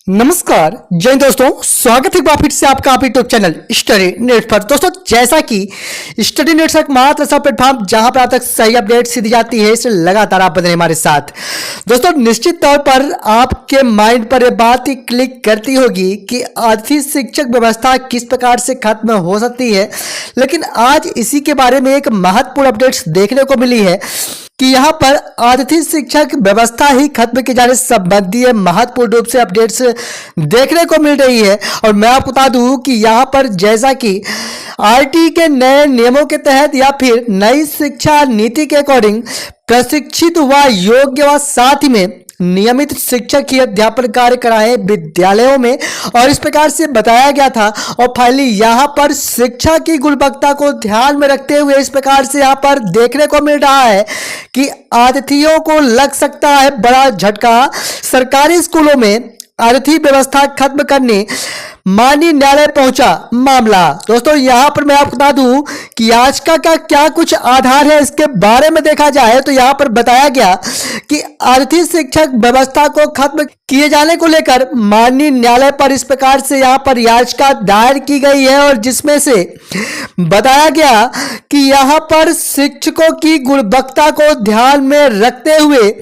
नमस्कार जय हिंद दोस्तों, स्वागत है एक बार फिर से आपका आप यूट्यूब चैनल स्टडी नेट पर। दोस्तों, जैसा कि स्टडी नेट एक मात्र ऐसा प्लेटफॉर्म जहां पर आप तक सही अपडेट दी जाती है, इसे लगातार आप बने हमारे साथ। दोस्तों, निश्चित तौर पर आपके माइंड पर यह बात ही क्लिक करती होगी कि आर्थिक शिक्षक व्यवस्था किस प्रकार से खत्म हो सकती है। लेकिन आज इसी के बारे में एक महत्वपूर्ण अपडेट्स देखने को मिली है कि यहाँ पर आर्थिक शिक्षक व्यवस्था ही खत्म किए जाने संबंधी महत्वपूर्ण रूप से अपडेट्स देखने को मिल रही है। और मैं आपको बता दूं कि यहाँ पर जैसा कि आरटी के नए नियमों के तहत या फिर नई शिक्षा नीति के अकॉर्डिंग प्रशिक्षित व योग्य व साथ ही में नियमित शिक्षक ही अध्यापन कार्य कराए विद्यालयों में, और इस प्रकार से बताया गया था। और फाइनली यहाँ पर शिक्षा की गुणवत्ता को ध्यान में रखते हुए इस प्रकार से यहाँ पर देखने को मिल रहा है कि आतिथियों को लग सकता है बड़ा झटका। सरकारी स्कूलों में आर्थिक व्यवस्था खत्म करने माननीय न्यायालय पहुंचा मामला। दोस्तों, यहां पर मैं आपको बता दूं कि याचिका का क्या कुछ आधार है, इसके बारे में देखा जाए तो यहां पर बताया गया कि आर्थिक शिक्षक व्यवस्था को खत्म किए जाने को लेकर माननीय न्यायालय पर इस प्रकार से यहां पर याचिका दायर की गई है, और जिसमें से बताया गया कि यहां पर शिक्षकों की गुणवत्ता को ध्यान में रखते हुए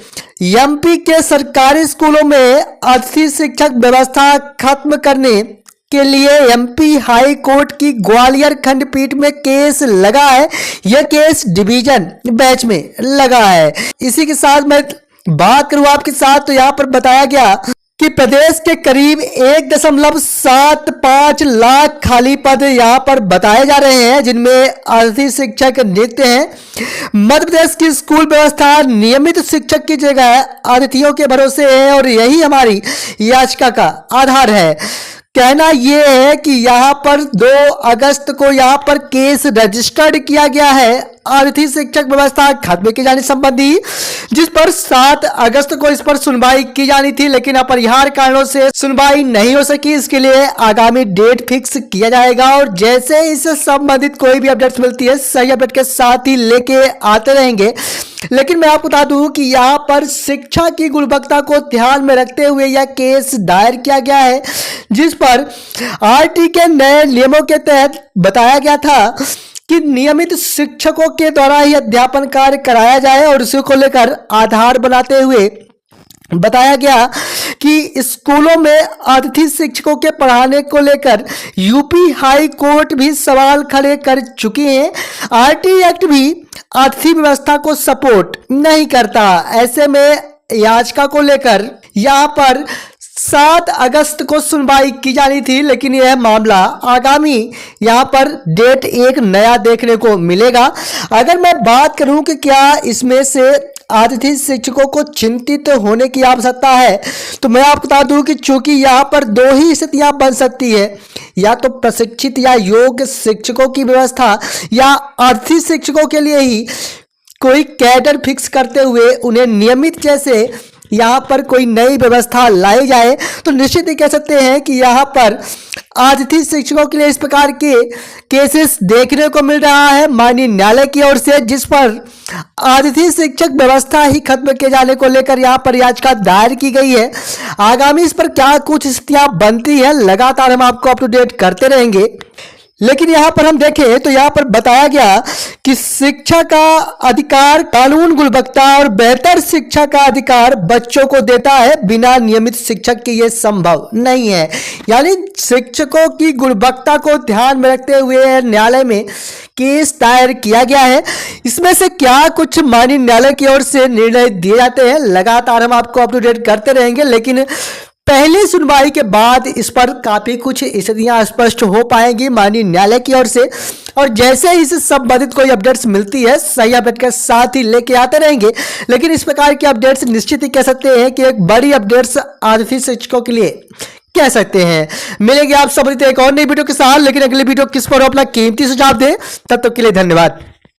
एमपी के सरकारी स्कूलों में आर्थिक शिक्षक व्यवस्था खत्म करने के लिए एमपी हाई कोर्ट की ग्वालियर खंडपीठ में केस लगा है। यह केस डिवीजन बेंच में लगा है। इसी के साथ मैं बात करूं आपके साथ तो यहां पर बताया गया कि प्रदेश के करीब 1.75 लाख खाली पद यहां पर बताए जा रहे हैं, जिनमें आर्थिक शिक्षक नियुक्त हैं। मध्य प्रदेश की स्कूल व्यवस्था नियमित शिक्षक की जगह अतिथियों के भरोसे है, और यही हमारी याचिका का आधार है। कहना यह है कि यहां पर 2 अगस्त को यहां पर केस रजिस्टर्ड किया गया है आर्थिक शिक्षक व्यवस्था खत्म किए जाने संबंधी, जिस पर 7 अगस्त को इस पर सुनवाई की जानी थी, लेकिन अपरिहार्य कारणों से सुनवाई नहीं हो सकी। इसके लिए आगामी डेट फिक्स किया जाएगा, और जैसे इससे संबंधित कोई भी अपडेट्स मिलती है सही अपडेट के साथ ही लेके आते रहेंगे। लेकिन मैं आपको बता दूं कि यहाँ पर शिक्षा की गुणवत्ता को ध्यान में रखते हुए यह केस दायर किया गया है, जिस पर आरटी के नए नियमों के तहत बताया गया था कि नियमित शिक्षकों के द्वारा ही अध्यापन कार्य कराया जाए, और उसी को लेकर आधार बनाते हुए बताया गया कि स्कूलों में अतिथि शिक्षकों के पढ़ाने को लेकर यूपी हाई कोर्ट भी सवाल खड़े कर चुकी है। आरटी एक्ट भी अतिथि व्यवस्था को सपोर्ट नहीं करता। ऐसे में याचिका को लेकर यहाँ पर 7 अगस्त को सुनवाई की जानी थी, लेकिन यह मामला आगामी यहाँ पर डेट एक नया देखने को मिलेगा। अगर मैं बात करूं कि क्या इसमें से आतिथि शिक्षकों को चिंतित होने की आवश्यकता है, तो मैं आपको बता दूं कि चूंकि यहाँ पर 2 ही स्थितियां बन सकती है, या तो प्रशिक्षित या योग्य शिक्षकों की व्यवस्था, या आर्थिक शिक्षकों के लिए ही कोई कैडर फिक्स करते हुए उन्हें नियमित जैसे यहाँ पर कोई नई व्यवस्था लाई जाए। तो निश्चित ही कह सकते हैं कि यहाँ पर आतिथि शिक्षकों के लिए इस प्रकार के केसेस देखने को मिल रहा है माननीय न्यायालय की ओर से, जिस पर आतिथि शिक्षक व्यवस्था ही खत्म किए जाने को लेकर यहाँ पर याचिका दायर की गई है। आगामी इस पर क्या कुछ स्थितियां बनती है, लगातार हम आपको अप टू डेट करते रहेंगे। लेकिन यहाँ पर हम देखें तो यहाँ पर बताया गया कि शिक्षा का अधिकार कानून गुणवत्ता और बेहतर शिक्षा का अधिकार बच्चों को देता है, बिना नियमित शिक्षक के ये संभव नहीं है। यानी शिक्षकों की गुणवत्ता को ध्यान में रखते हुए न्यायालय में केस दायर किया गया है। इसमें से क्या कुछ माननीय न्यायालय की ओर से निर्णय दिए जाते हैं, लगातार हम आपको अप टू डेट करते रहेंगे। लेकिन पहली सुनवाई के बाद इस पर काफी कुछ स्थितियां स्पष्ट हो पाएंगी माननीय न्यायालय की ओर से, और जैसे ही इससे संबंधित कोई अपडेट्स मिलती है सही अपडेट के साथ ही लेके आते रहेंगे। लेकिन इस प्रकार की अपडेट्स निश्चित ही कह सकते हैं कि एक बड़ी अपडेट्स आर्थिक शिक्षकों के लिए कह सकते हैं। मिलेंगे आप सब एक और नई वीडियो के साथ, लेकिन अगली वीडियो किस पर हो अपना कीमती सुझाव दें। तब तक के लिए धन्यवाद।